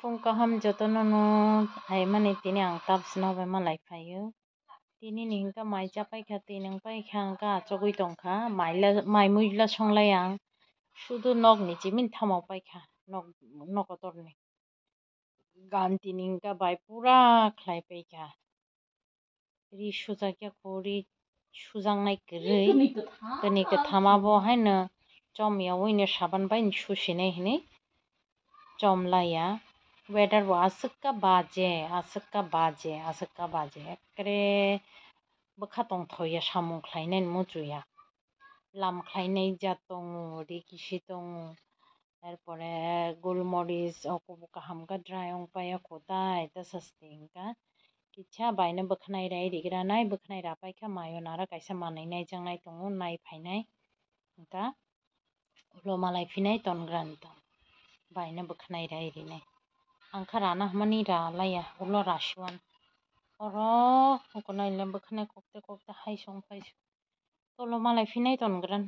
Fung kaham jotono no ai mani tini ang taps no be malai phayo tini ni hingka mai chapai kha tini pai kha ka chogui tongkha mai muila songlai ang শুধু nog ni chimin thamau pai kha nog otor ni gan tini hingka bai pura khlai pai kha ri suja kya khori sujangnai kwrui kani thama bo haino chom yawi saban bai susinai hini chom laya weather bo asukka baje ekre bokha tongthoya samung khlainai muchuya lam khlainai ja tongo rikisi tongo এরপরে গোলমরিচ অকুবো কাহাম কা dry অং পায়া কোদাই তাসাস্তি Inca কিচ্ছা বাইনে বখনাই রাই রিগরা নাই বখনাই রাপাই খা mayo নারা কাইসা মানাই নাই জাংনাই তঙ্গো নাই ফাইনাই ইনকা উলো মালাই ফিনাই তনগ্রান তং বাইনে বখনাই রাই রিনাই आंखा राना हमनी रालाया उलो राशुआन अरो हुकुनाय ले बखनाय kokte हाय सं फाय तोलो मालाय फिनाय तनग्रान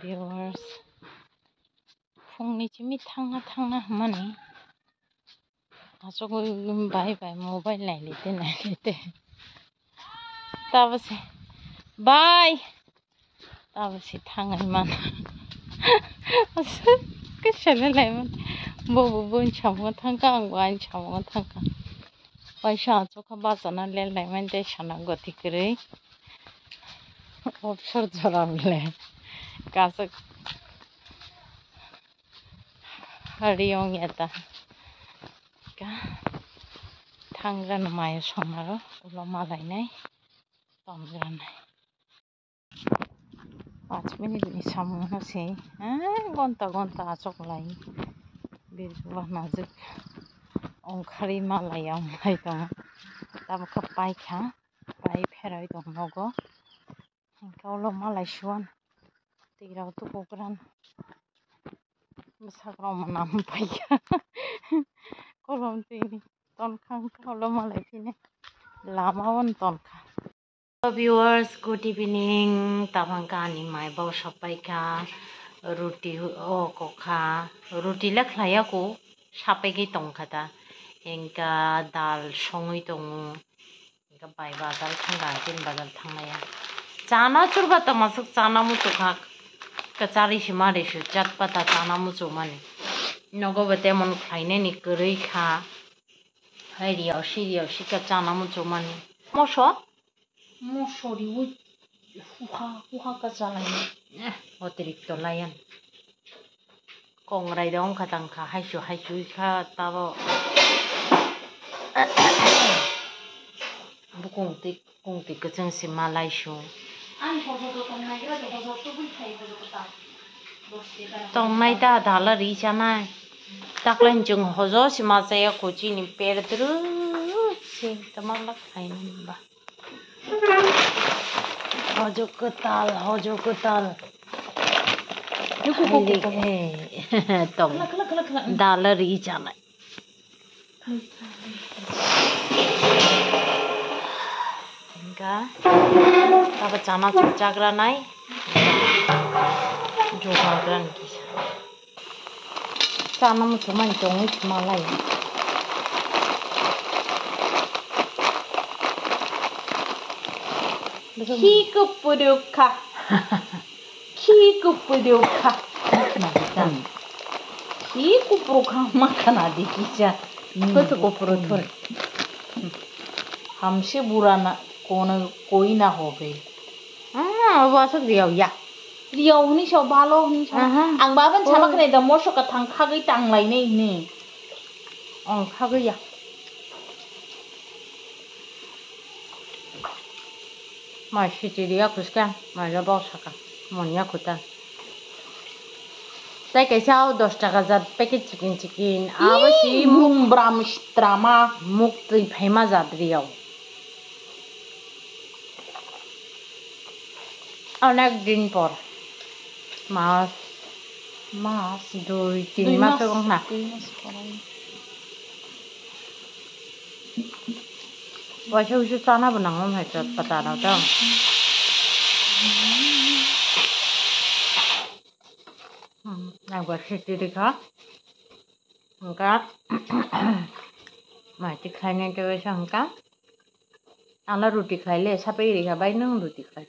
viewers फुंनि चिमि थांना हमनी आसोगो बाय मोबाइल नायलिते ताबसे बाय ताबसे थाङै मान केसले लायमोन बोन सामो थांका आं बाय सामो थांका पैसा चोखा बाजाना लेलायमोन दे साना गति करै अफसर जरामले गासो हरियं याता का थांग्रान माय संनारो उलो मालायनाय तमग्रानाय 5 मिनिट नि सामो हसे घन्टा आचकलाय बिरबा नाजुक अंखारि मालायाव माय दं दाबखा पाइखा पाइ फेराय दं नगो गावलो मालाय सुवान दैराव तो गग्रान साग्राव नाम पाइखा गरम दैनि तनखां गावलो मालाय फिने लामावन तनखा viewers good evening tabangka ni mai baw sapaika ruti o kokha ruti la khlaya ko sapai gi tongkhata engka dal songoi tongo engka bai badal thanga tin badal thangnaya chana churba tamasuk chana mu chukha kachari simare su chatpata chana mu chumani nogobote mon khlaine ni koroi kha hairiyaw siriyaw sika chana mu chumani moso mosori ui huha ka jalai অতিরিক্ত লায়ান kongrai dong khatang kha haisu kha tabo bukungti kachang si malai su tongnai da dala ri chanai taklan jung hojo si ma saya kochi ni perdru si tamang lak hain ba hojo ketal tong dala ri chanai engka taba chana chagra nai jogagran kisa chana mu chumai tongi malai Kiku puduka Kiku puruka makan adik kisah betul ko purutur हमसे बुरा ना कोई ना हो गई वासक रियाव हनी सब बालो हनी सब आं बाबन सामा खने दा मोसो का थां खागै तांलाय नै ने अं खागैया माय सिटिरिया खुसका माय बाव साका मनिया खुता जायगायाव 10 टाका जात पेकेट चिकेन आबासि मुंब्राम स्ट्रामा मुक्ति फाइमा जाद्रियाव अनेक दिन पर मास 2-3 मास गंना वैसे उसे चाना बनाऊं है तो पता ना तो ना वैसे दिखा Hangka mati khaine to wesa hangka ala ruti khaile sapai ri bai nang ruti khai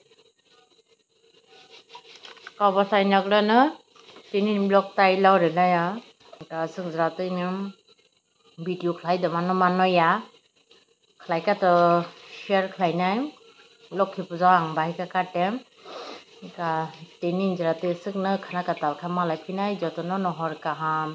ka ba sai nakla na tinin blog tai lau re la ya ka sungra tai nim video khlai da mano ya khlai ka to share khlai nai lokhi puja ang bai ka katem ka tinin jra te sukna khana ka tal kha malai pinai jotono no hor kaham